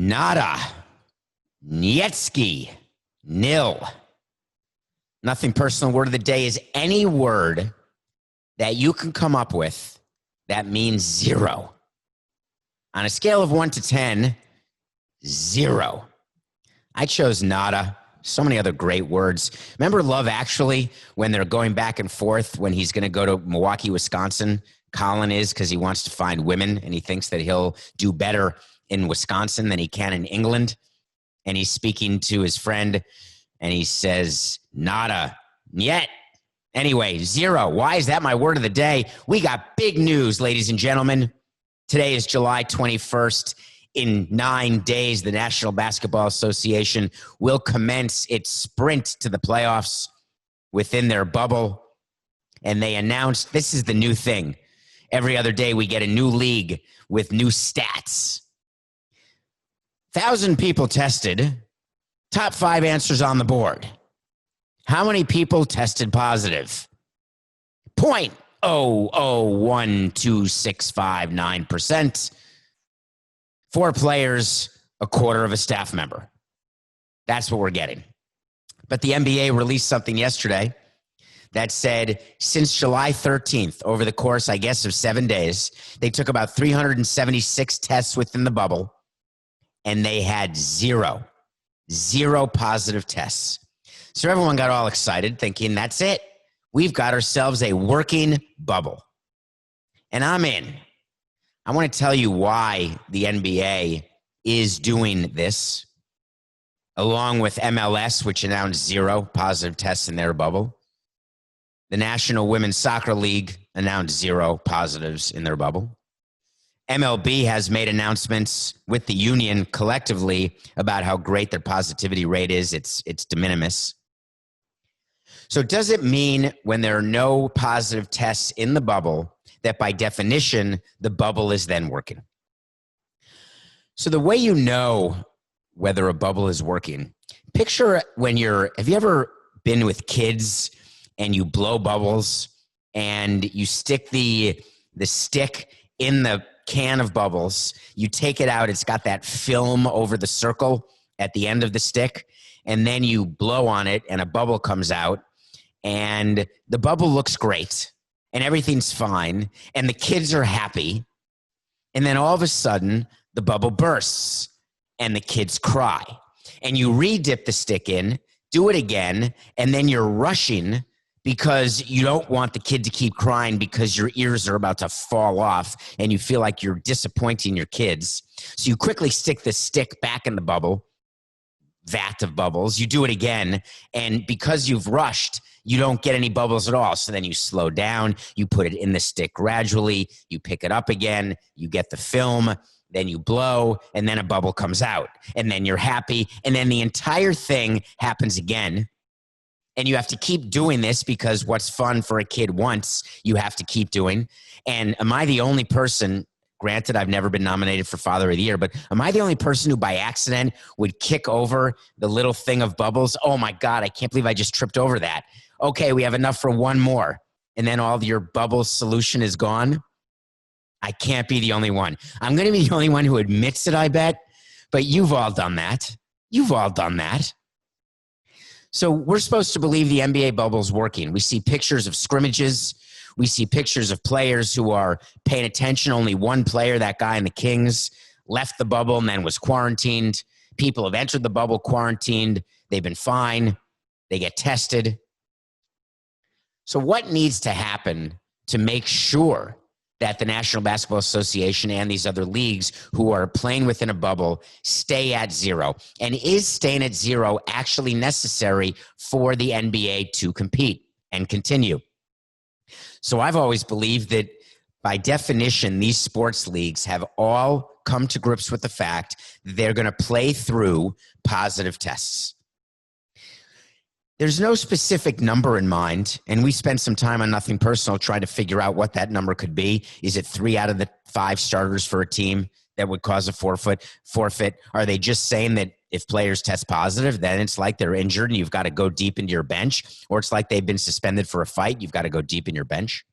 Nada. Nietski. Nil. Nothing personal. Word of the day is any word that you can come up with that means zero. On a scale of 1 to 10, 0. I chose nada. So many other great words. Remember Love Actually, when they're going back and forth when he's going to go to Milwaukee, Wisconsin? Colin is, because he wants to find women and he thinks that he'll do better in Wisconsin than he can in England. And he's speaking to his friend and he says, nada, yet. Anyway, 0. Why is that my word of the day? We got big news, ladies and gentlemen. Today is July 21st. In 9 days, the National Basketball Association will commence its sprint to the playoffs within their bubble. And they announced this is the new thing. Every other day, we get a new league with new stats. 1,000 people tested. Top 5 answers on the board. How many people tested positive? 0.0012659%. 4 players, a quarter of a staff member. That's what we're getting. But the NBA released something yesterday that said since July 13th, over the course, I guess, of 7 days, they took about 376 tests within the bubble, and they had zero positive tests. So everyone got all excited, thinking, that's it. We've got ourselves a working bubble. And I'm in. I want to tell you why the NBA is doing this, along with MLS, which announced 0 positive tests in their bubble. The National Women's Soccer League announced 0 positives in their bubble. MLB has made announcements with the union collectively about how great their positivity rate is. It's de minimis. So does it mean when there are no positive tests in the bubble that by definition, the bubble is then working? So the way you know whether a bubble is working, picture when have you ever been with kids and you blow bubbles and you stick the stick in the can of bubbles, you take it out, it's got that film over the circle at the end of the stick, and then you blow on it and a bubble comes out and the bubble looks great. And everything's fine, and the kids are happy, and then all of a sudden, the bubble bursts, and the kids cry. And you re-dip the stick in, do it again, and then you're rushing because you don't want the kid to keep crying because your ears are about to fall off, and you feel like you're disappointing your kids. So you quickly stick the stick back in the bubble, vat of bubbles. You do it again, and because you've rushed, you don't get any bubbles at all. So then you slow down, you put it in the stick gradually, you pick it up again, you get the film, then you blow, and then a bubble comes out. And then you're happy, and then the entire thing happens again. And you have to keep doing this because what's fun for a kid once, you have to keep doing. And am I the only person, granted I've never been nominated for Father of the Year, but am I the only person who by accident would kick over the little thing of bubbles? Oh my God, I can't believe I just tripped over that. Okay, we have enough for one more. And then all your bubble solution is gone. I can't be the only one. I'm going to be the only one who admits it, I bet. But you've all done that. You've all done that. So we're supposed to believe the NBA bubble's working. We see pictures of scrimmages. We see pictures of players who are paying attention. Only one player, that guy in the Kings, left the bubble and then was quarantined. People have entered the bubble quarantined. They've been fine. They get tested. So what needs to happen to make sure that the National Basketball Association and these other leagues who are playing within a bubble stay at 0? And is staying at 0 actually necessary for the NBA to compete and continue? So I've always believed that by definition, these sports leagues have all come to grips with the fact that they're going to play through positive tests. There's no specific number in mind, and we spent some time on Nothing Personal trying to figure out what that number could be. Is it 3 out of the 5 starters for a team that would cause a forfeit? Are they just saying that if players test positive, then it's like they're injured and you've got to go deep into your bench? Or it's like they've been suspended for a fight, you've got to go deep in your bench?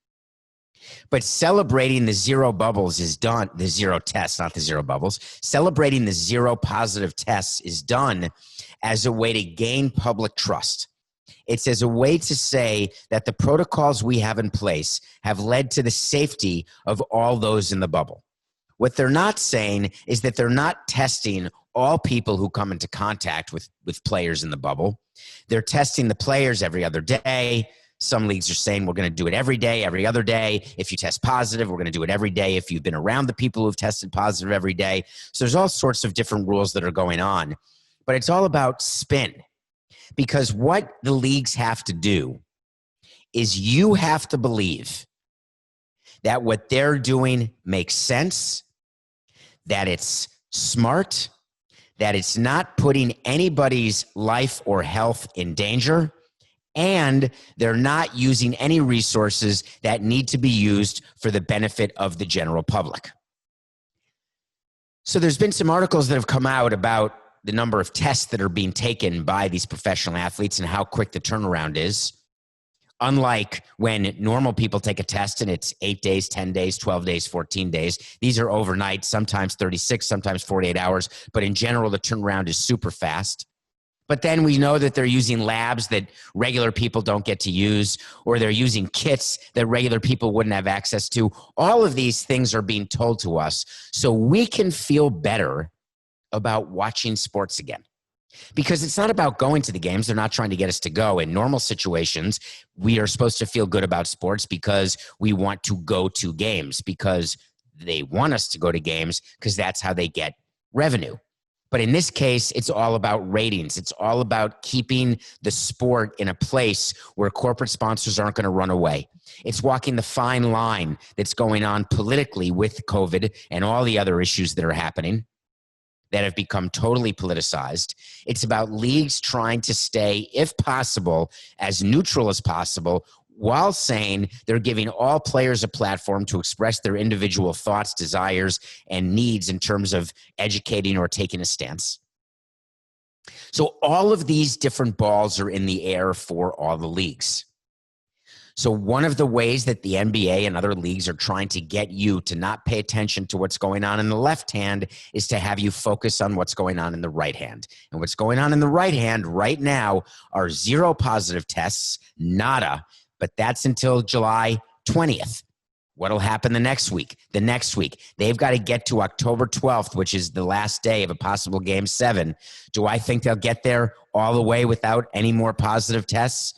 But celebrating the zero bubbles is done, the zero tests, not the zero bubbles. Celebrating the zero positive tests is done as a way to gain public trust. It's as a way to say that the protocols we have in place have led to the safety of all those in the bubble. What they're not saying is that they're not testing all people who come into contact with players in the bubble. They're testing the players every other day. Some leagues are saying we're going to do it every day, every other day. If you test positive, we're going to do it every day. If you've been around the people who've tested positive every day. So there's all sorts of different rules that are going on. But it's all about spin. Because what the leagues have to do is you have to believe that what they're doing makes sense, that it's smart, that it's not putting anybody's life or health in danger, and they're not using any resources that need to be used for the benefit of the general public. So there's been some articles that have come out about the number of tests that are being taken by these professional athletes and how quick the turnaround is. Unlike when normal people take a test and it's 8 days, 10 days, 12 days, 14 days. These are overnight, sometimes 36, sometimes 48 hours. But in general, the turnaround is super fast. But then we know that they're using labs that regular people don't get to use, or they're using kits that regular people wouldn't have access to. All of these things are being told to us so we can feel better about watching sports again. Because it's not about going to the games. They're not trying to get us to go. In normal situations, we are supposed to feel good about sports because we want to go to games, because they want us to go to games, because that's how they get revenue. But in this case, it's all about ratings. It's all about keeping the sport in a place where corporate sponsors aren't going to run away. It's walking the fine line that's going on politically with COVID and all the other issues that are happening that have become totally politicized. It's about leagues trying to stay, if possible, as neutral as possible, while saying they're giving all players a platform to express their individual thoughts, desires, and needs in terms of educating or taking a stance. So all of these different balls are in the air for all the leagues. So one of the ways that the NBA and other leagues are trying to get you to not pay attention to what's going on in the left hand is to have you focus on what's going on in the right hand. And what's going on in the right hand right now are zero positive tests, nada, but that's until July 20th. What'll happen the next week? The next week. They've got to get to October 12th, which is the last day of a possible Game 7. Do I think they'll get there all the way without any more positive tests?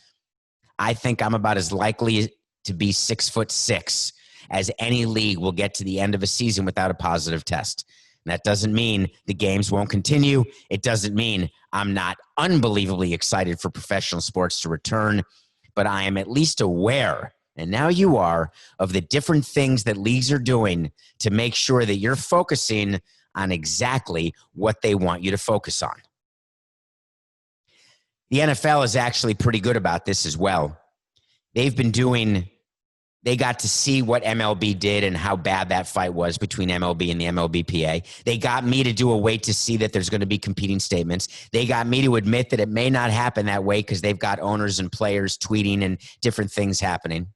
I think I'm about as likely to be 6'6" as any league will get to the end of a season without a positive test. And that doesn't mean the games won't continue. It doesn't mean I'm not unbelievably excited for professional sports to return, but I am at least aware, and now you are, of the different things that leagues are doing to make sure that you're focusing on exactly what they want you to focus on. The NFL is actually pretty good about this as well. They got to see what MLB did and how bad that fight was between MLB and the MLBPA. They got me to do a wait to see that there's going to be competing statements. They got me to admit that it may not happen that way because they've got owners and players tweeting and different things happening.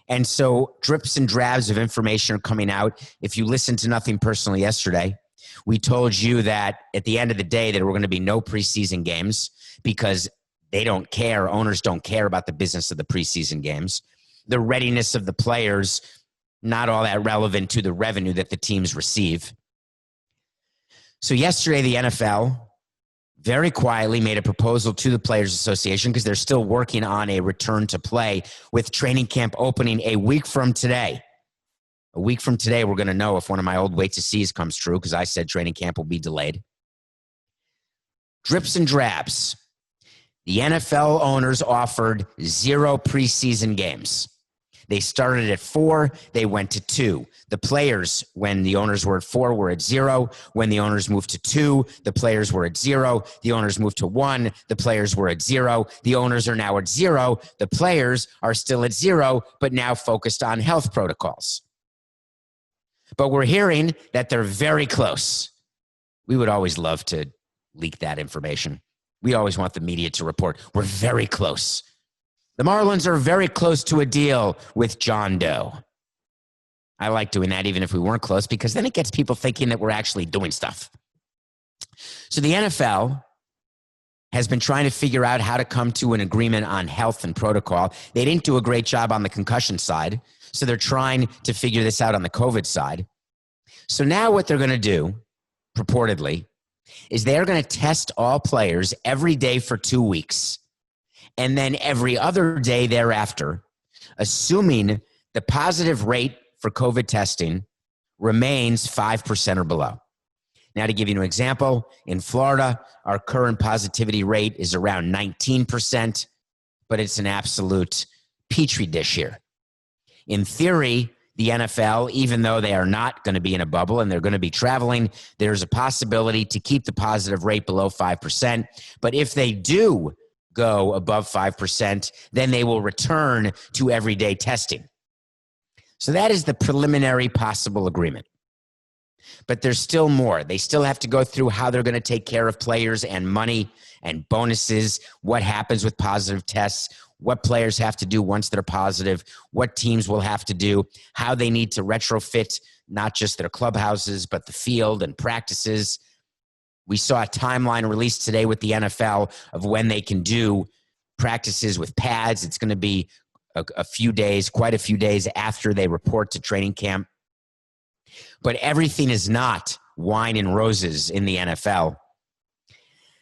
And so drips and drabs of information are coming out. If you listened to Nothing Personal yesterday, we told you that at the end of the day there were going to be no preseason games because they don't care. Owners don't care about the business of the preseason games. The readiness of the players, not all that relevant to the revenue that the teams receive. So yesterday, the NFL very quietly made a proposal to the Players Association because they're still working on a return to play with training camp opening a week from today. A week from today, we're going to know if one of my old wait to sees comes true because I said training camp will be delayed. Drips and drabs. The NFL owners offered 0 preseason games. They started at 4. They went to 2. The players, when the owners were at 4, were at 0. When the owners moved to 2, the players were at 0. The owners moved to 1. The players were at 0. The owners are now at 0. The players are still at 0, but now focused on health protocols. But we're hearing that they're very close. We would always love to leak that information. We always want the media to report we're very close. The Marlins are very close to a deal with John Doe. I like doing that even if we weren't close, because then it gets people thinking that we're actually doing stuff. So the NFL has been trying to figure out how to come to an agreement on health and protocol. They didn't do a great job on the concussion side, so they're trying to figure this out on the COVID side. So now what they're going to do, purportedly, is they're going to test all players every day for 2 weeks, and then every other day thereafter, assuming the positive rate for COVID testing remains 5% or below. Now, to give you an example, in Florida, our current positivity rate is around 19%, but it's an absolute petri dish here. In theory, the NFL, even though they are not going to be in a bubble and they're going to be traveling, there's a possibility to keep the positive rate below 5%. But if they do go above 5%, then they will return to everyday testing. So that is the preliminary possible agreement. But there's still more. They still have to go through how they're going to take care of players and money and bonuses, what happens with positive tests, what players have to do once they're positive, what teams will have to do, how they need to retrofit not just their clubhouses, but the field and practices. We saw a timeline released today with the NFL of when they can do practices with pads. It's going to be a few days, quite a few days after they report to training camp. But everything is not wine and roses in the NFL.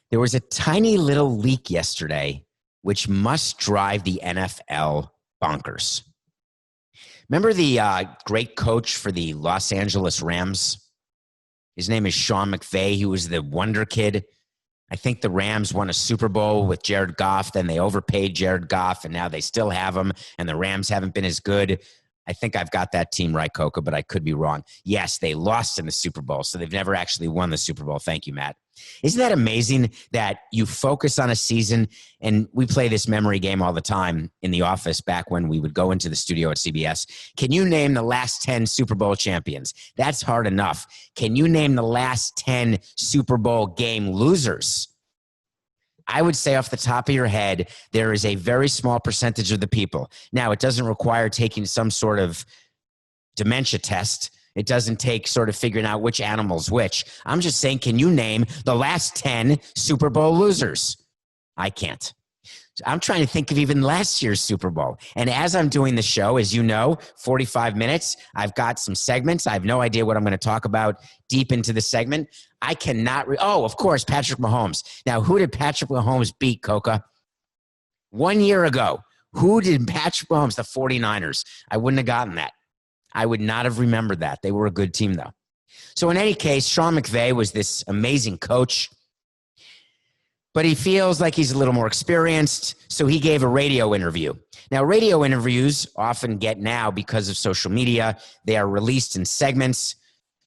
There was a tiny little leak yesterday, which must drive the NFL bonkers. Remember the great coach for the Los Angeles Rams? His name is Sean McVay. He was the wonder kid. I think the Rams won a Super Bowl with Jared Goff. Then they overpaid Jared Goff, and now they still have him, and the Rams haven't been as good. I think I've got that team right, Coca, but I could be wrong. Yes, they lost in the Super Bowl, so they've never actually won the Super Bowl. Thank you, Matt. Isn't that amazing that you focus on a season, and we play this memory game all the time in the office back when we would go into the studio at CBS. Can you name the last 10 Super Bowl champions? That's hard enough. Can you name the last 10 Super Bowl game losers? I would say off the top of your head, there is a very small percentage of the people. Now, it doesn't require taking some sort of dementia test. It doesn't take sort of figuring out which animal's which. I'm just saying, can you name the last 10 Super Bowl losers? I can't. I'm trying to think of even last year's Super Bowl. And as I'm doing the show, as you know, 45 minutes, I've got some segments. I have no idea what I'm going to talk about deep into the segment. I cannot. Of course, Patrick Mahomes. Now, who did Patrick Mahomes beat, Coca? 1 year ago. Who did Patrick Mahomes? The 49ers. I wouldn't have gotten that. I would not have remembered that. They were a good team, though. So in any case, Sean McVay was this amazing coach, but he feels like he's a little more experienced, so he gave a radio interview. Now, radio interviews often get now, because of social media, they are released in segments.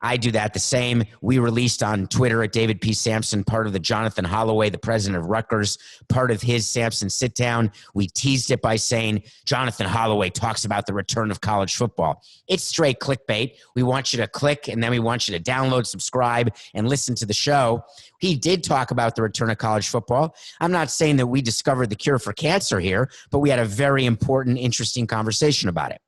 I do that the same. We released on Twitter at David P. Samson, part of the Jonathan Holloway, the president of Rutgers, part of his Samson sit-down. We teased it by saying, Jonathan Holloway talks about the return of college football. It's straight clickbait. We want you to click, and then we want you to download, subscribe, and listen to the show. He did talk about the return of college football. I'm not saying that we discovered the cure for cancer here, but we had a very important, interesting conversation about it.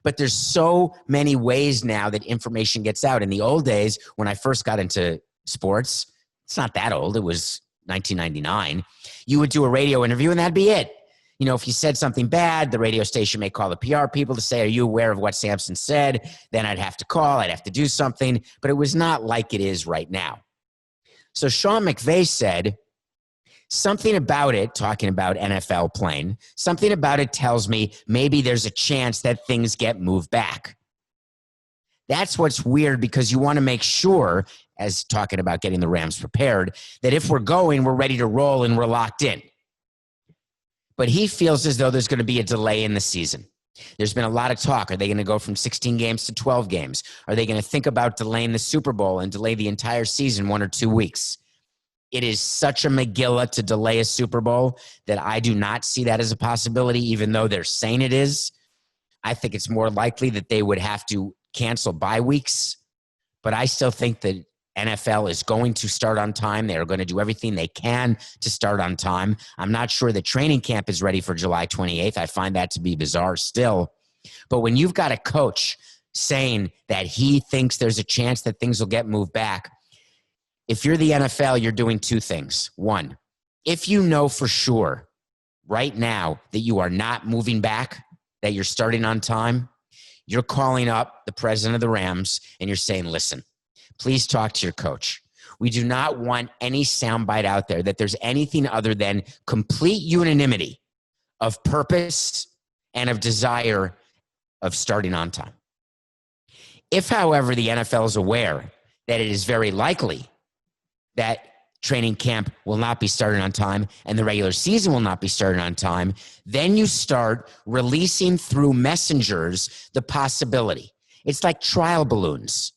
But there's so many ways now that information gets out. In the old days, when I first got into sports, it's not that old. It was 1999. You would do a radio interview, and that'd be it. You know, if you said something bad, the radio station may call the PR people to say, are you aware of what Samson said? Then I'd have to call. I'd have to do something. But it was not like it is right now. So Sean McVay said, something about it, talking about NFL playing, something about it tells me maybe there's a chance that things get moved back. That's what's weird, because you want to make sure, as talking about getting the Rams prepared, that if we're going, we're ready to roll and we're locked in. But he feels as though there's going to be a delay in the season. There's been a lot of talk. Are they going to go from 16 games to 12 games? Are they going to think about delaying the Super Bowl and delay the entire season 1 or 2 weeks? It is such a Megillah to delay a Super Bowl that I do not see that as a possibility, even though they're saying it is. I think it's more likely that they would have to cancel bye weeks. But I still think that NFL is going to start on time. They are going to do everything they can to start on time. I'm not sure that training camp is ready for July 28th. I find that to be bizarre still. But when you've got a coach saying that he thinks there's a chance that things will get moved back, if you're the NFL, you're doing two things. One, if you know for sure right now that you are not moving back, that you're starting on time, you're calling up the president of the Rams and you're saying, listen, please talk to your coach. We do not want any soundbite out there that there's anything other than complete unanimity of purpose and of desire of starting on time. If, however, the NFL is aware that it is very likely that training camp will not be starting on time and the regular season will not be starting on time, then you start releasing through messengers the possibility. It's like trial balloons.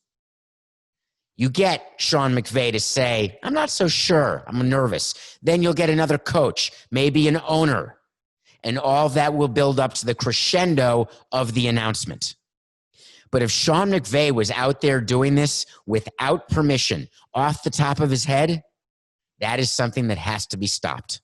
You get Sean McVay to say, I'm not so sure, I'm nervous. Then you'll get another coach, maybe an owner, and all that will build up to the crescendo of the announcement. But if Sean McVay was out there doing this without permission, off the top of his head, that is something that has to be stopped.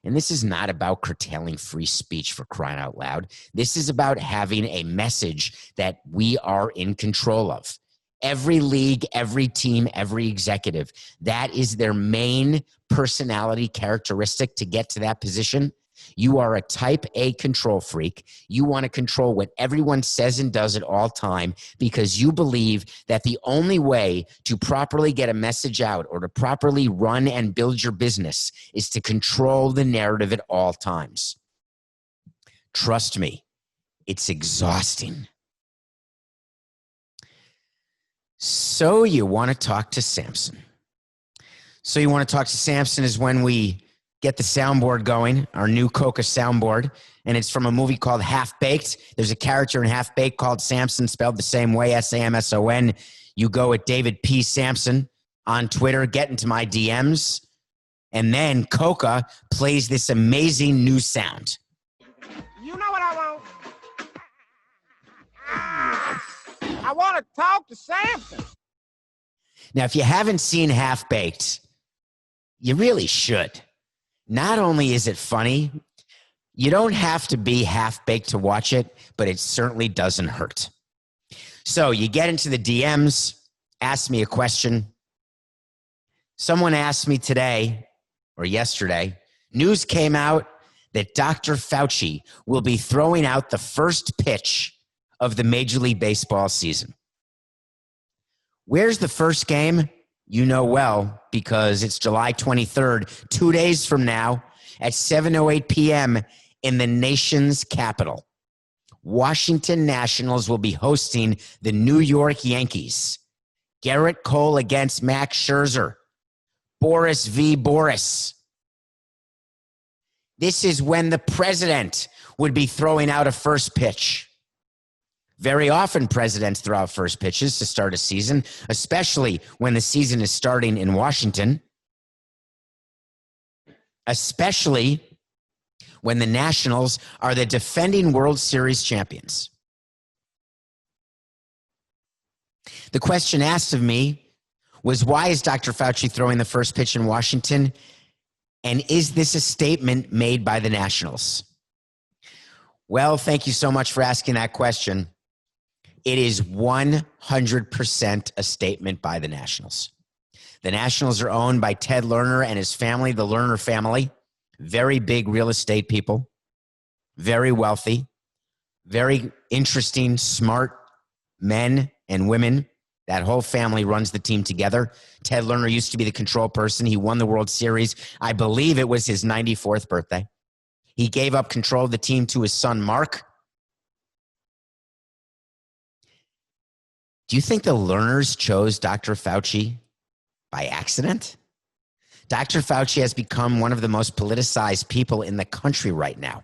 And this is not about curtailing free speech, for crying out loud. This is about having a message that we are in control of. Every league, every team, every executive, that is their main personality characteristic to get to that position. You are a type A control freak. You want to control what everyone says and does at all time because you believe that the only way to properly get a message out or to properly run and build your business is to control the narrative at all times. Trust me, it's exhausting. So you want to talk to Samson. So you want to talk to Samson is when we get the soundboard going, our new Coca soundboard, and it's from a movie called Half Baked. There's a character in Half Baked called Samson, spelled the same way, Samson. You go at David P. Samson on Twitter, get into my DMs, and then Coca plays this amazing new sound. You know what I want? I want to talk to Samson. Now, if you haven't seen Half Baked, you really should. Not only is it funny, you don't have to be half-baked to watch it, but it certainly doesn't hurt. So you get into the DMs, ask me a question. Someone asked me today or yesterday, news came out that Dr. Fauci will be throwing out the first pitch of the Major League Baseball season. Where's the first game? You know well, because it's July 23rd, 2 days from now at 7:08 p.m. in the nation's capital. Washington Nationals will be hosting the New York Yankees. Garrett Cole against Max Scherzer. Boris v. Boris. This is when the president would be throwing out a first pitch. Very often presidents throw out first pitches to start a season, especially when the season is starting in Washington, especially when the Nationals are the defending World Series champions. The question asked of me was, why is Dr. Fauci throwing the first pitch in Washington? And is this a statement made by the Nationals? Well, thank you so much for asking that question. It is 100% a statement by the Nationals. The Nationals are owned by Ted Lerner and his family, the Lerner family. Very big real estate people, very wealthy, very interesting, smart men and women. That whole family runs the team together. Ted Lerner used to be the control person. He won the World Series. I believe it was his 94th birthday. He gave up control of the team to his son, Mark. Do you think the Lerners chose Dr. Fauci by accident? Dr. Fauci has become one of the most politicized people in the country right now.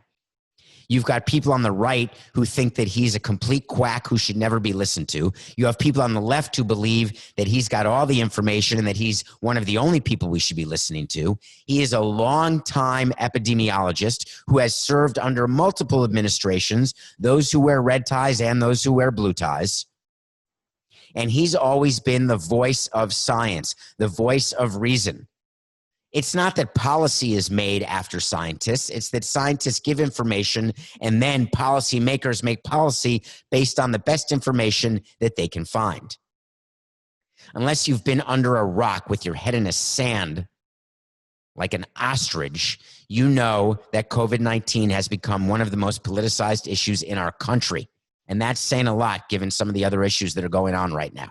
You've got people on the right who think that he's a complete quack who should never be listened to. You have people on the left who believe that he's got all the information and that he's one of the only people we should be listening to. He is a longtime epidemiologist who has served under multiple administrations, those who wear red ties and those who wear blue ties. And he's always been the voice of science, the voice of reason. It's not that policy is made after scientists. It's that scientists give information and then policymakers make policy based on the best information that they can find. Unless you've been under a rock with your head in the sand like an ostrich, you know that COVID-19 has become one of the most politicized issues in our country. And that's saying a lot given some of the other issues that are going on right now.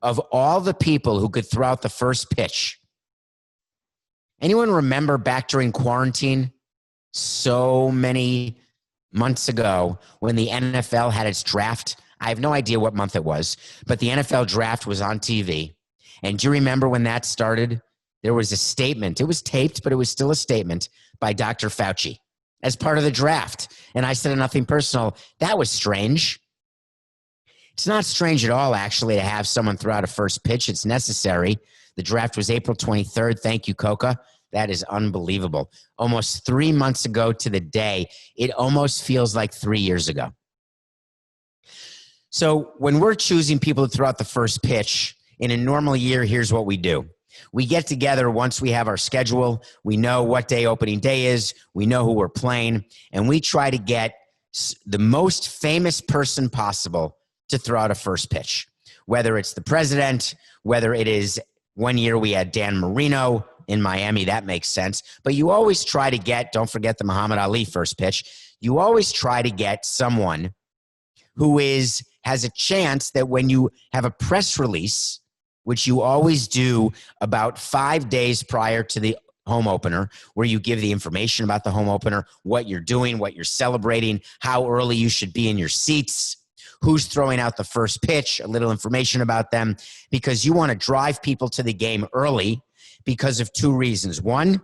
Of all the people who could throw out the first pitch, anyone remember back during quarantine, so many months ago when the NFL had its draft? I have no idea what month it was, but the NFL draft was on TV. And do you remember when that started? There was a statement. It was taped, but it was still a statement by Dr. Fauci as part of the draft. And I said nothing personal. That was strange. It's not strange at all, actually, to have someone throw out a first pitch. It's necessary. The draft was April 23rd. Thank you, Coca. That is unbelievable. Almost 3 months ago to the day. It almost feels like 3 years ago. So when we're choosing people to throw out the first pitch, in a normal year, here's what we do. We get together once we have our schedule. We know what day opening day is. We know who we're playing. And we try to get the most famous person possible to throw out a first pitch. Whether it's the president, whether it is 1 year we had Dan Marino in Miami, that makes sense. But you always try to get, don't forget the Muhammad Ali first pitch, you always try to get someone who has a chance that when you have a press release, which you always do about 5 days prior to the home opener, where you give the information about the home opener, what you're doing, what you're celebrating, how early you should be in your seats, who's throwing out the first pitch, a little information about them, because you want to drive people to the game early because of two reasons. One,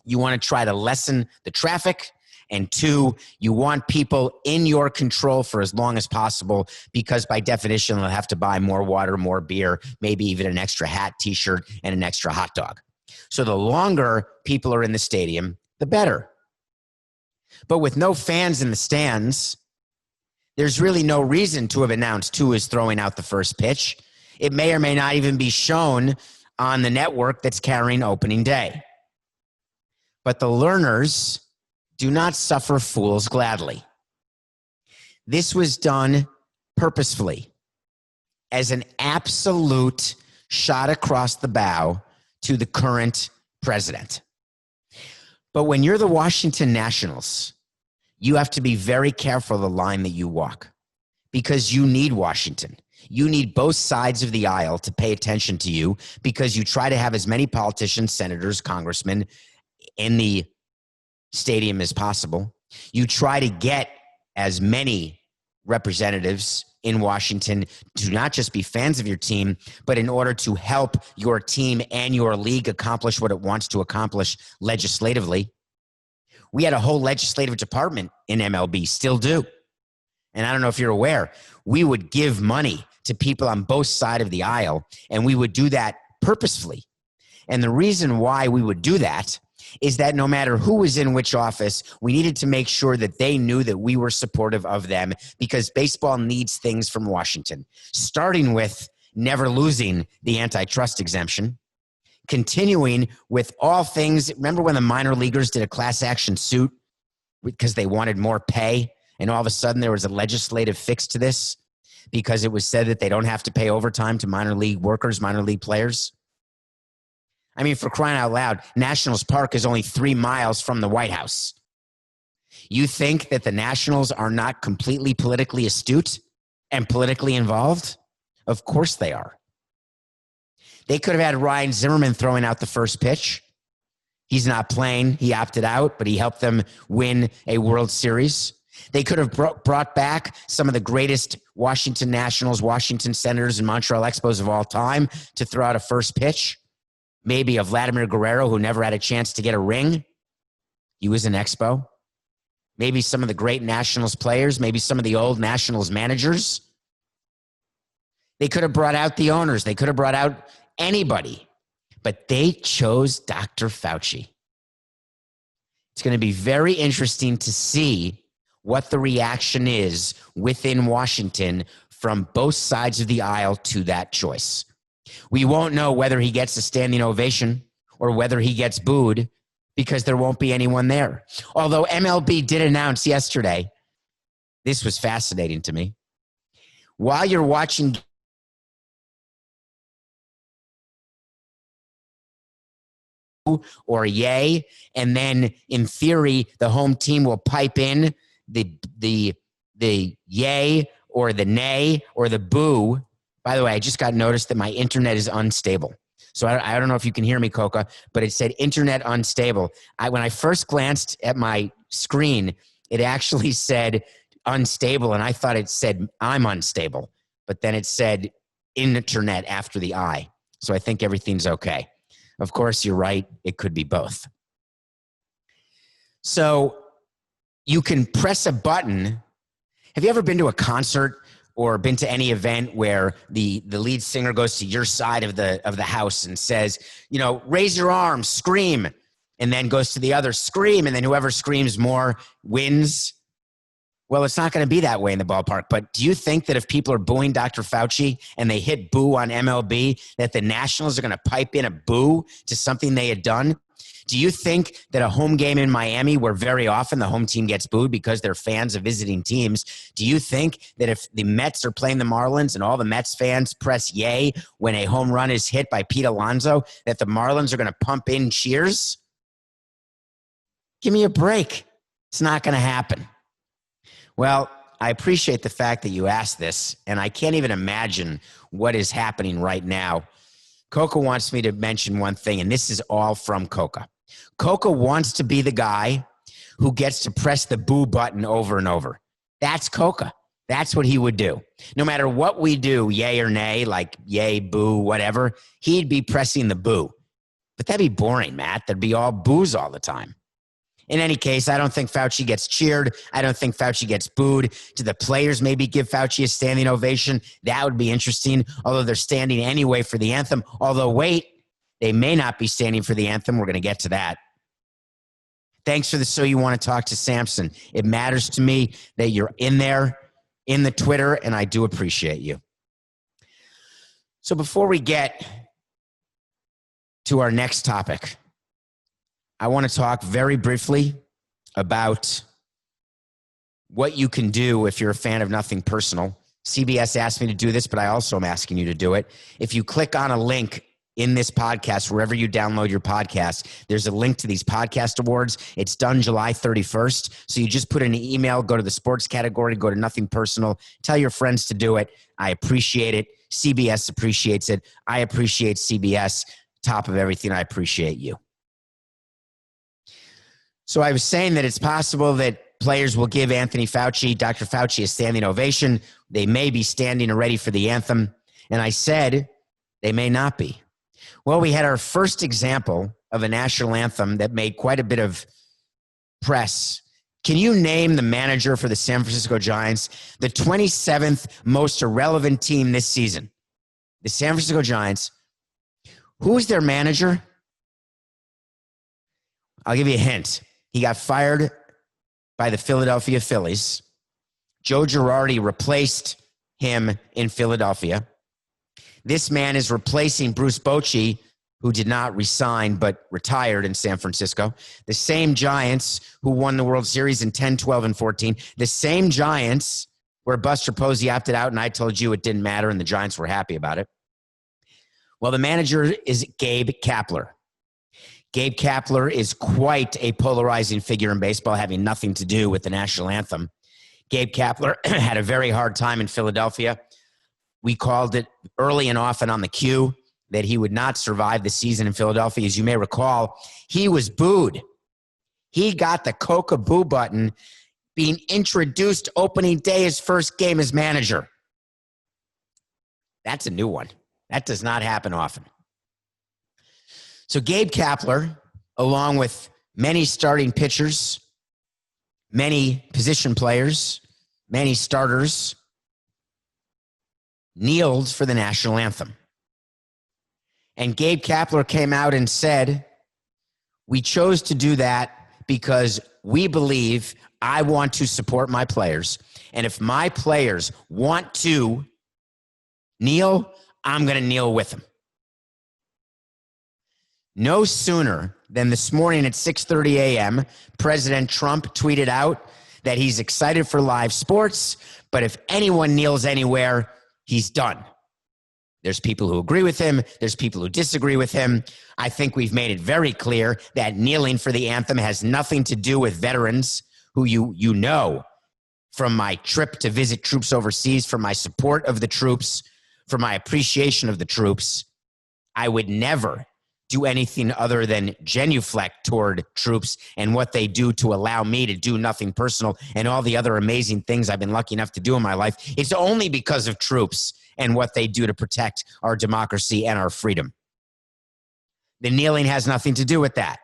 you want to try to lessen the traffic. And two, you want people in your control for as long as possible because by definition, they'll have to buy more water, more beer, maybe even an extra hat, t-shirt, and an extra hot dog. So the longer people are in the stadium, the better. But with no fans in the stands, there's really no reason to have announced who is throwing out the first pitch. It may or may not even be shown on the network that's carrying opening day. But the learners do not suffer fools gladly. This was done purposefully as an absolute shot across the bow to the current president. But when you're the Washington Nationals, you have to be very careful of the line that you walk because you need Washington. You need both sides of the aisle to pay attention to you because you try to have as many politicians, senators, congressmen in the stadium as possible. You try to get as many representatives in Washington to not just be fans of your team, but in order to help your team and your league accomplish what it wants to accomplish legislatively. We had a whole legislative department in MLB, still do. And I don't know if you're aware, we would give money to people on both sides of the aisle, and we would do that purposefully. And the reason why we would do that is that no matter who was in which office, we needed to make sure that they knew that we were supportive of them because baseball needs things from Washington, starting with never losing the antitrust exemption, continuing with all things. Remember when the minor leaguers did a class action suit because they wanted more pay, and all of a sudden there was a legislative fix to this because it was said that they don't have to pay overtime to minor league workers, minor league players? I mean, for crying out loud, Nationals Park is only 3 miles from the White House. You think that the Nationals are not completely politically astute and politically involved? Of course they are. They could have had Ryan Zimmerman throwing out the first pitch. He's not playing. He opted out, but he helped them win a World Series. They could have brought back some of the greatest Washington Nationals, Washington Senators, and Montreal Expos of all time to throw out a first pitch. Maybe a Vladimir Guerrero who never had a chance to get a ring. He was an Expo. Maybe some of the great Nationals players, maybe some of the old Nationals managers. They could have brought out the owners. They could have brought out anybody. But they chose Dr. Fauci. It's going to be very interesting to see what the reaction is within Washington from both sides of the aisle to that choice. We won't know whether he gets a standing ovation or whether he gets booed because there won't be anyone there. Although MLB did announce yesterday, this was fascinating to me. While you're watching or yay, and then in theory, the home team will pipe in the yay or the nay or the boo. By the way, I just got noticed that my internet is unstable. So I don't know if you can hear me, Coca, but it said internet unstable. When I first glanced at my screen, it actually said unstable, and I thought it said I'm unstable. But then it said internet after the I. So I think everything's okay. Of course, you're right. It could be both. So you can press a button. Have you ever been to a concert or been to any event where the lead singer goes to your side of the house and says, you know, raise your arms, scream, and then goes to the other, scream, and then whoever screams more wins? Well, it's not going to be that way in the ballpark. But do you think that if people are booing Dr. Fauci and they hit boo on MLB, that the Nationals are going to pipe in a boo to something they had done? Do you think that a home game in Miami, where very often the home team gets booed because they're fans of visiting teams, do you think that if the Mets are playing the Marlins and all the Mets fans press yay when a home run is hit by Pete Alonso, that the Marlins are going to pump in cheers? Give me a break. It's not going to happen. Well, I appreciate the fact that you asked this, and I can't even imagine what is happening right now. Coca wants me to mention one thing, and this is all from Coca. Coca wants to be the guy who gets to press the boo button over and over. That's Coca. That's what he would do. No matter what we do, yay or nay, like yay, boo, whatever, he'd be pressing the boo. But that'd be boring, Matt. There'd be all boos all the time. In any case, I don't think Fauci gets cheered. I don't think Fauci gets booed. Do the players maybe give Fauci a standing ovation? That would be interesting, although they're standing anyway for the anthem. Although, wait, they may not be standing for the anthem. We're going to get to that. Thanks for the So You Want to Talk to Samson. It matters to me that you're in there, in the Twitter, and I do appreciate you. So before we get to our next topic, I want to talk very briefly about what you can do if you're a fan of Nothing Personal. CBS asked me to do this, but I also am asking you to do it. If you click on a link in this podcast, wherever you download your podcast, there's a link to these podcast awards. It's done July 31st. So you just put in an email, go to the sports category, go to Nothing Personal, tell your friends to do it. I appreciate it. CBS appreciates it. I appreciate CBS. Top of everything, I appreciate you. So I was saying that it's possible that players will give Anthony Fauci, Dr. Fauci, a standing ovation. They may be standing ready for the anthem. And I said they may not be. Well, we had our first example of a national anthem that made quite a bit of press. Can you name the manager for the San Francisco Giants, the 27th most irrelevant team this season? The San Francisco Giants. Who's their manager? I'll give you a hint. He got fired by the Philadelphia Phillies. Joe Girardi replaced him in Philadelphia. This man is replacing Bruce Bochy, who did not resign but retired in San Francisco. The same Giants who won the World Series in 10, 12, and 14. The same Giants where Buster Posey opted out, and I told you it didn't matter, and the Giants were happy about it. Well, the manager is Gabe Kapler. Gabe Kapler is quite a polarizing figure in baseball, having nothing to do with the national anthem. Gabe Kapler had a very hard time in Philadelphia. We called it early and often on the cue that he would not survive the season in Philadelphia. As you may recall, he was booed. He got the Coca boo button being introduced opening day, his first game as manager. That's a new one. That does not happen often. So Gabe Kapler, along with many starting pitchers, many position players, many starters, kneeled for the national anthem. And Gabe Kapler came out and said, we chose to do that because we believe I want to support my players. And if my players want to kneel, I'm going to kneel with them. No sooner than this morning at 6:30 a.m., President Trump tweeted out that he's excited for live sports, but if anyone kneels anywhere, he's done. There's people who agree with him. There's people who disagree with him. I think we've made it very clear that kneeling for the anthem has nothing to do with veterans who you know from my trip to visit troops overseas, from my support of the troops, from my appreciation of the troops. I would never do anything other than genuflect toward troops and what they do to allow me to do nothing personal and all the other amazing things I've been lucky enough to do in my life. It's only because of troops and what they do to protect our democracy and our freedom. The kneeling has nothing to do with that.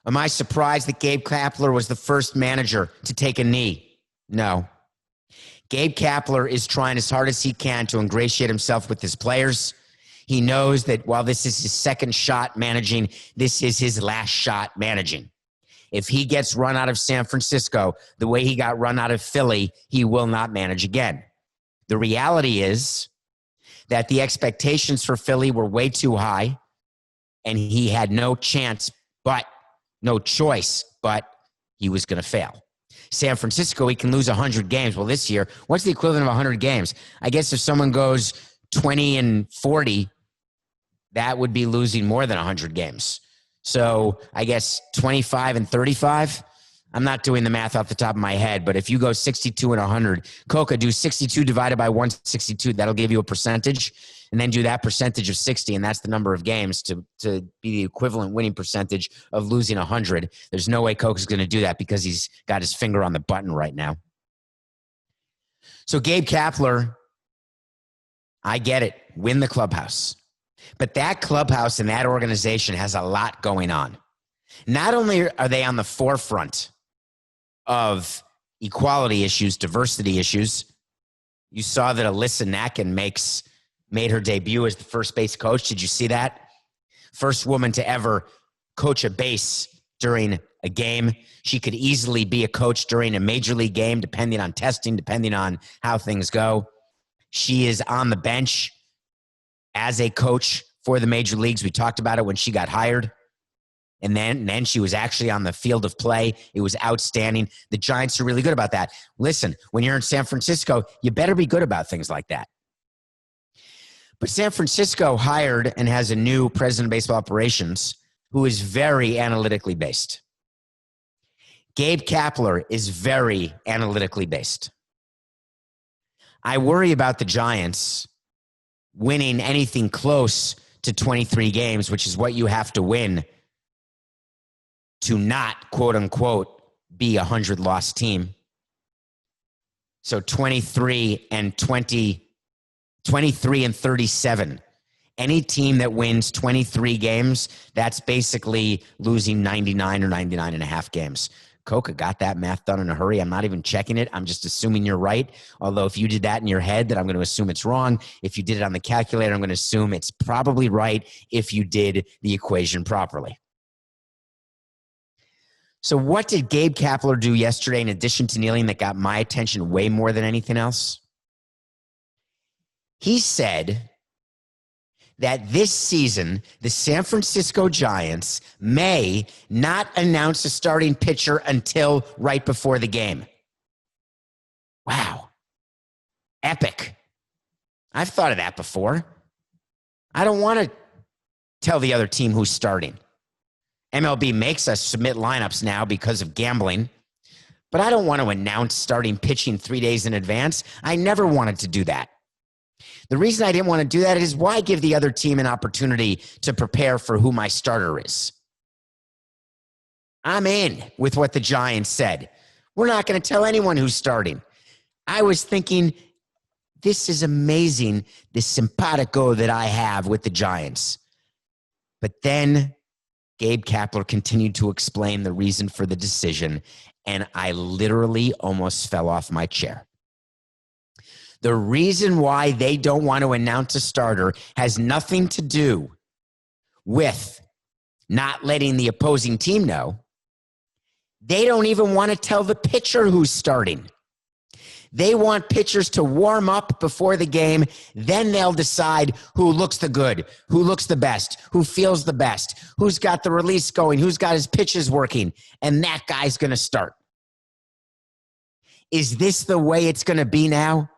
Am I surprised that Gabe Kapler was the first manager to take a knee? No. Gabe Kapler is trying as hard as he can to ingratiate himself with his players. He knows that while this is his second shot managing, this is his last shot managing. If he gets run out of San Francisco the way he got run out of Philly, he will not manage again. The reality is that the expectations for Philly were way too high, and he had no choice, but he was going to fail. San Francisco, he can lose 100 games. Well, this year, what's the equivalent of 100 games? I guess if someone goes 20-40, that would be losing more than 100 games. So I guess 25-35. I'm not doing the math off the top of my head, but if you go 62-100, Coca, do 62 divided by 162. That'll give you a percentage, and then do that percentage of 60, and that's the number of games to be the equivalent winning percentage of losing 100. There's no way Coca's going to do that because he's got his finger on the button right now. So Gabe Kapler, I get it. Win the clubhouse. But that clubhouse and that organization has a lot going on. Not only are they on the forefront of equality issues, diversity issues, you saw that Alyssa Nakken made her debut as the first base coach. Did you see that? First woman to ever coach a base during a game. She could easily be a coach during a major league game, depending on testing, depending on how things go. She is on the bench as a coach for the major leagues. We talked about it when she got hired. And then she was actually on the field of play. It was outstanding. The Giants are really good about that. Listen, when you're in San Francisco, you better be good about things like that. But San Francisco hired and has a new president of baseball operations who is very analytically based. Gabe Kapler is very analytically based. I worry about the Giants winning anything close to 23 games, which is what you have to win to not, quote unquote, be a 100-loss team. So 23 and 37. Any team that wins 23 games, that's basically losing 99 or 99 and a half games. Coca got that math done in a hurry. I'm not even checking it. I'm just assuming you're right. Although if you did that in your head, then I'm going to assume it's wrong. If you did it on the calculator, I'm going to assume it's probably right if you did the equation properly. So what did Gabe Kapler do yesterday in addition to kneeling that got my attention way more than anything else? He said that this season, the San Francisco Giants may not announce a starting pitcher until right before the game. Wow. Epic. I've thought of that before. I don't want to tell the other team who's starting. MLB makes us submit lineups now because of gambling, but I don't want to announce starting pitching 3 days in advance. I never wanted to do that. The reason I didn't want to do that is why give the other team an opportunity to prepare for who my starter is? I'm in with what the Giants said. We're not going to tell anyone who's starting. I was thinking, this is amazing, the simpatico that I have with the Giants. But then Gabe Kapler continued to explain the reason for the decision, and I literally almost fell off my chair. The reason why they don't want to announce a starter has nothing to do with not letting the opposing team know. They don't even want to tell the pitcher who's starting. They want pitchers to warm up before the game. Then they'll decide who looks the good, who looks the best, who feels the best, who's got the release going, who's got his pitches working, and that guy's going to start. Is this the way it's going to be now?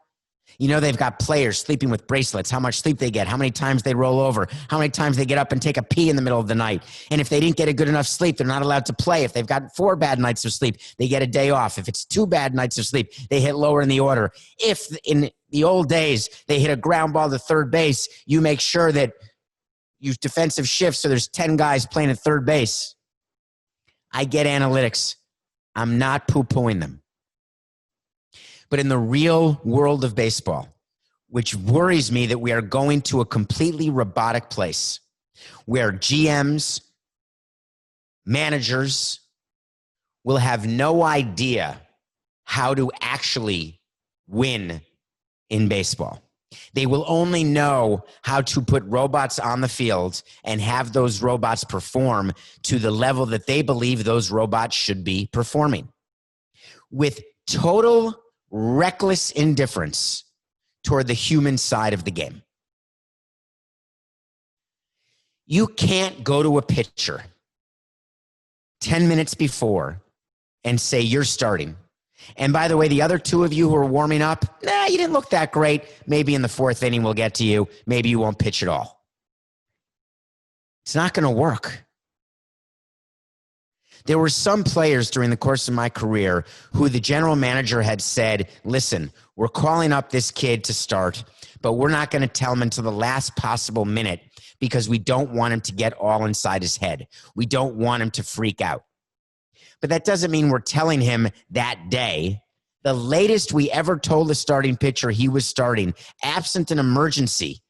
You know, they've got players sleeping with bracelets, how much sleep they get, how many times they roll over, how many times they get up and take a pee in the middle of the night. And if they didn't get a good enough sleep, they're not allowed to play. If they've got 4 bad nights of sleep, they get a day off. If it's 2 bad nights of sleep, they hit lower in the order. If in the old days they hit a ground ball to third base, you make sure that you defensive shift so there's 10 guys playing at third base. I get analytics. I'm not poo-pooing them. But in the real world of baseball, which worries me that we are going to a completely robotic place where GMs, managers will have no idea how to actually win in baseball. They will only know how to put robots on the field and have those robots perform to the level that they believe those robots should be performing. With total reckless indifference toward the human side of the game. You can't go to a pitcher 10 minutes before and say you're starting. And by the way, the other 2 of you who are warming up, you didn't look that great. Maybe in the 4th inning we'll get to you. Maybe you won't pitch at all. It's not going to work. There were some players during the course of my career who the general manager had said, listen, we're calling up this kid to start, but we're not going to tell him until the last possible minute because we don't want him to get all inside his head. We don't want him to freak out. But that doesn't mean we're telling him that day. The latest we ever told a starting pitcher he was starting, absent an emergency,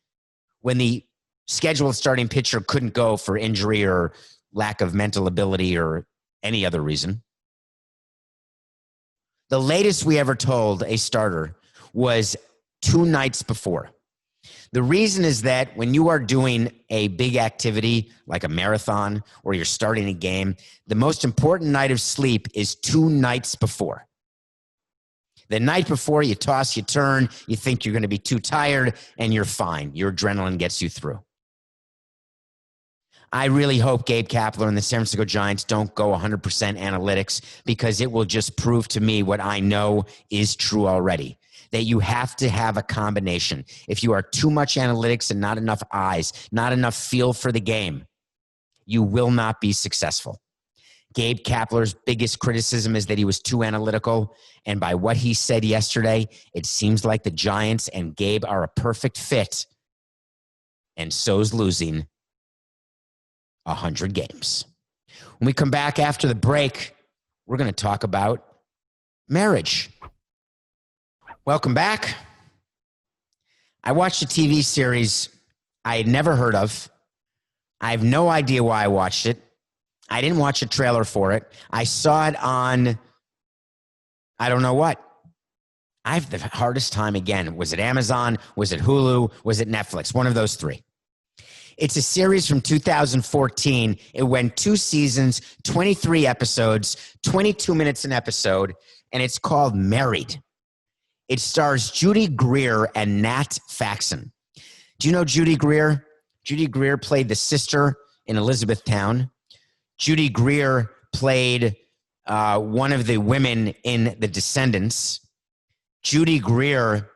when the scheduled starting pitcher couldn't go for injury or lack of mental ability or any other reason. The latest we ever told a starter was 2 nights before. The reason is that when you are doing a big activity like a marathon or you're starting a game, the most important night of sleep is 2 nights before. The night before, you toss, you turn, you think you're going to be too tired, and you're fine. Your adrenaline gets you through. I really hope Gabe Kapler and the San Francisco Giants don't go 100% analytics, because it will just prove to me what I know is true already, that you have to have a combination. If you are too much analytics and not enough eyes, not enough feel for the game, you will not be successful. Gabe Kapler's biggest criticism is that he was too analytical, and by what he said yesterday, it seems like the Giants and Gabe are a perfect fit, and so's losing 100 games. When we come back after the break, we're going to talk about marriage. Welcome back. I watched a TV series I had never heard of. I have no idea why I watched it. I didn't watch a trailer for it. I saw it on, I don't know what. I have the hardest time again. Was it Amazon? Was it Hulu? Was it Netflix? One of those 3. It's a series from 2014. It went 2 seasons, 23 episodes, 22 minutes an episode, and it's called Married. It stars Judy Greer and Nat Faxon. Do you know Judy Greer? Judy Greer played the sister in Elizabethtown. Judy Greer played one of the women in The Descendants. Judy Greer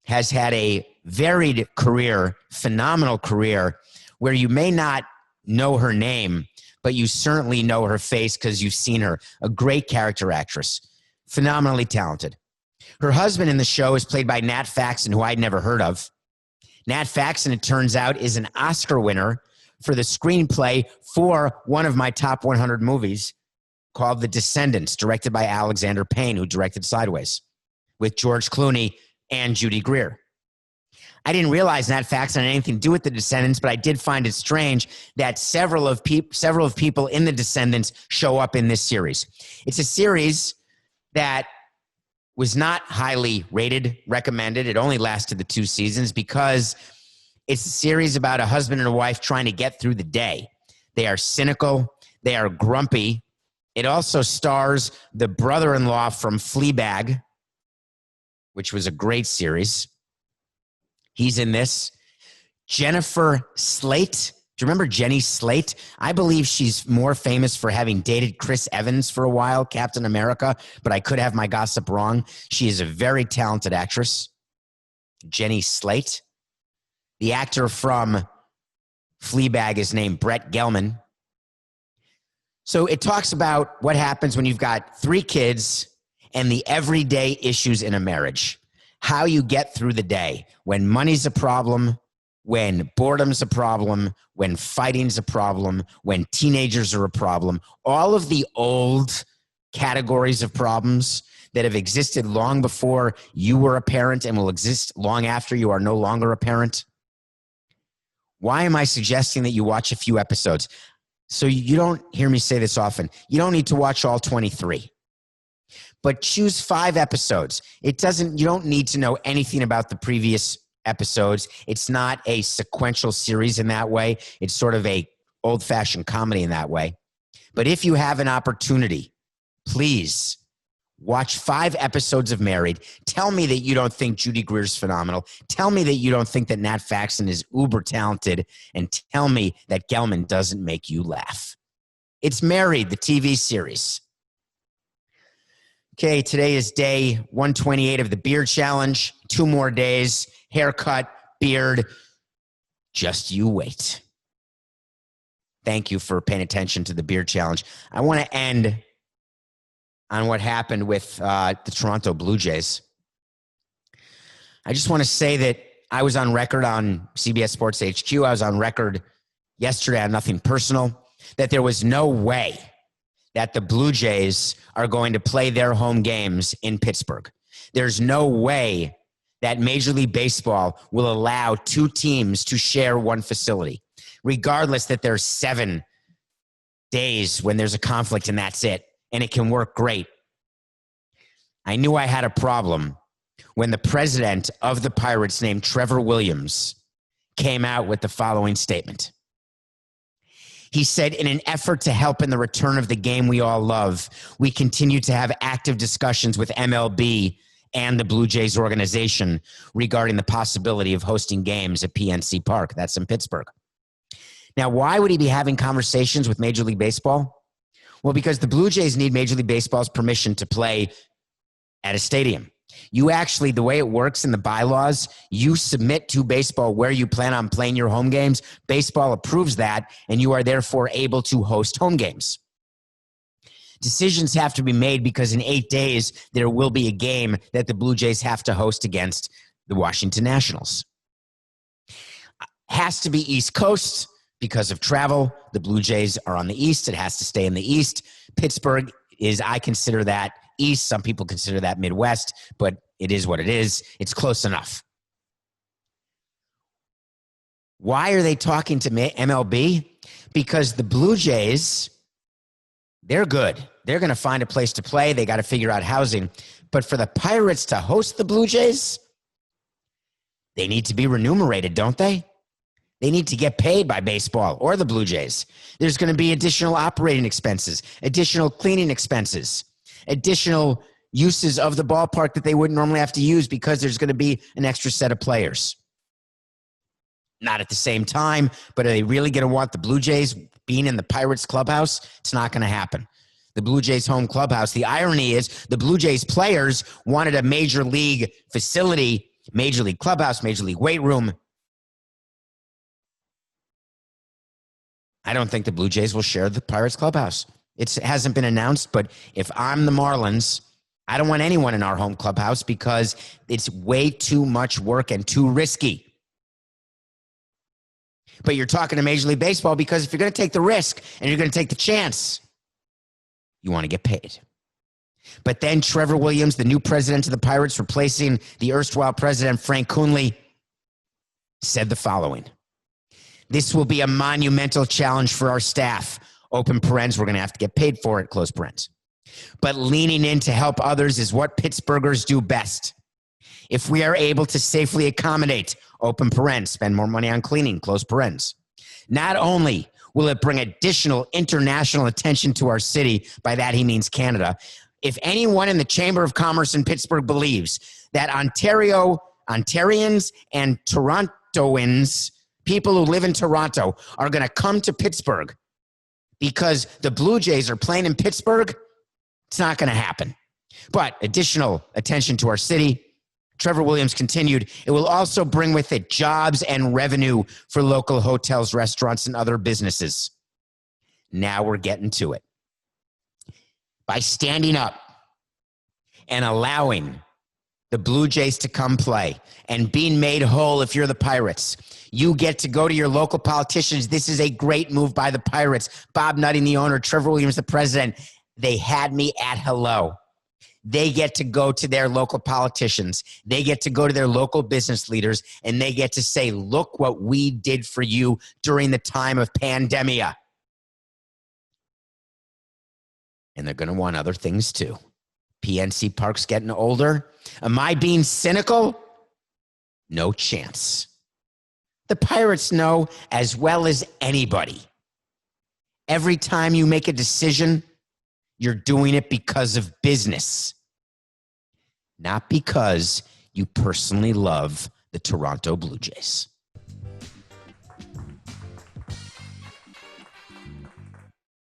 has had a varied career, phenomenal career, where you may not know her name, but you certainly know her face because you've seen her. A great character actress, phenomenally talented. Her husband in the show is played by Nat Faxon, who I'd never heard of. Nat Faxon, it turns out, is an Oscar winner for the screenplay for one of my top 100 movies called The Descendants, directed by Alexander Payne, who directed Sideways, with George Clooney and Judy Greer. I didn't realize Nat Faxon had anything to do with The Descendants, but I did find it strange that several of people in The Descendants show up in this series. It's a series that was not highly rated, recommended. It only lasted the 2 seasons because it's a series about a husband and a wife trying to get through the day. They are cynical. They are grumpy. It also stars the brother-in-law from Fleabag, which was a great series. He's in this. Jennifer Slate. Do you remember Jenny Slate? I believe she's more famous for having dated Chris Evans for a while, Captain America, but I could have my gossip wrong. She is a very talented actress. Jenny Slate. The actor from Fleabag is named Brett Gelman. So it talks about what happens when you've got 3 kids and the everyday issues in a marriage. How you get through the day when money's a problem, when boredom's a problem, when fighting's a problem, when teenagers are a problem. All of the old categories of problems that have existed long before you were a parent and will exist long after you are no longer a parent. Why am I suggesting that you watch a few episodes? So you don't hear me say this often. You don't need to watch all 23. But choose 5 episodes. You don't need to know anything about the previous episodes. It's not a sequential series in that way. It's sort of a old-fashioned comedy in that way. But if you have an opportunity, please watch 5 episodes of Married. Tell me that you don't think Judy Greer's phenomenal. Tell me that you don't think that Nat Faxon is uber talented. And tell me that Gelman doesn't make you laugh. It's Married, the TV series. Okay, today is day 128 of the beard challenge. 2 more days, haircut, beard. Just you wait. Thank you for paying attention to the beard challenge. I want to end on what happened with the Toronto Blue Jays. I just want to say that I was on record on CBS Sports HQ. I was on record yesterday on Nothing Personal, that there was no way that the Blue Jays are going to play their home games in Pittsburgh. There's no way that Major League Baseball will allow 2 teams to share one facility, regardless that there's 7 days when there's a conflict and that's it, and it can work great. I knew I had a problem when the president of the Pirates, named Trevor Williams, came out with the following statement. He said, in an effort to help in the return of the game we all love, we continue to have active discussions with MLB and the Blue Jays organization regarding the possibility of hosting games at PNC Park. That's in Pittsburgh. Now, why would he be having conversations with Major League Baseball? Well, because the Blue Jays need Major League Baseball's permission to play at a stadium. You actually, the way it works in the bylaws, you submit to baseball where you plan on playing your home games. Baseball approves that, and you are therefore able to host home games. Decisions have to be made because in 8 days, there will be a game that the Blue Jays have to host against the Washington Nationals. Has to be East Coast because of travel. The Blue Jays are on the East. It has to stay in the East. Pittsburgh is, I consider that East. Some people consider that Midwest, but it is what it is. It's close enough. Why are they talking to MLB? Because the Blue Jays, they're good. They're going to find a place to play. They got to figure out housing. But for the Pirates to host the Blue Jays, they need to be remunerated, don't they? They need to get paid by baseball or the Blue Jays. There's going to be additional operating expenses, additional cleaning expenses, additional uses of the ballpark that they wouldn't normally have to use because there's going to be an extra set of players. Not at the same time, but are they really going to want the Blue Jays being in the Pirates clubhouse? It's not going to happen. The Blue Jays home clubhouse. The irony is the Blue Jays players wanted a major league facility, major league clubhouse, major league weight room. I don't think the Blue Jays will share the Pirates clubhouse. It hasn't been announced, but if I'm the Marlins, I don't want anyone in our home clubhouse because it's way too much work and too risky. But you're talking to Major League Baseball because if you're going to take the risk and you're going to take the chance, you want to get paid. But then Trevor Williams, the new president of the Pirates, replacing the erstwhile president Frank Coonley, said the following. This will be a monumental challenge for our staff. Open parens, we're going to have to get paid for it, close parens. But leaning in to help others is what Pittsburghers do best. If we are able to safely accommodate, open parens, spend more money on cleaning, close parens. Not only will it bring additional international attention to our city. By that, he means Canada. If anyone in the Chamber of Commerce in Pittsburgh believes that Ontarians and Torontoans, people who live in Toronto, are going to come to Pittsburgh because the Blue Jays are playing in Pittsburgh, it's not going to happen. But additional attention to our city. Trevor Williams continued, it will also bring with it jobs and revenue for local hotels, restaurants, and other businesses. Now we're getting to it. By standing up and allowing the Blue Jays to come play and being made whole if you're the Pirates, you get to go to your local politicians. This is a great move by the Pirates. Bob Nutting, the owner, Trevor Williams, the president. They had me at hello. They get to go to their local politicians. They get to go to their local business leaders, and they get to say, look what we did for you during the time of pandemia. And they're going to want other things too. PNC Park's getting older. Am I being cynical? No chance. The Pirates know as well as anybody. Every time you make a decision, you're doing it because of business, not because you personally love the Toronto Blue Jays.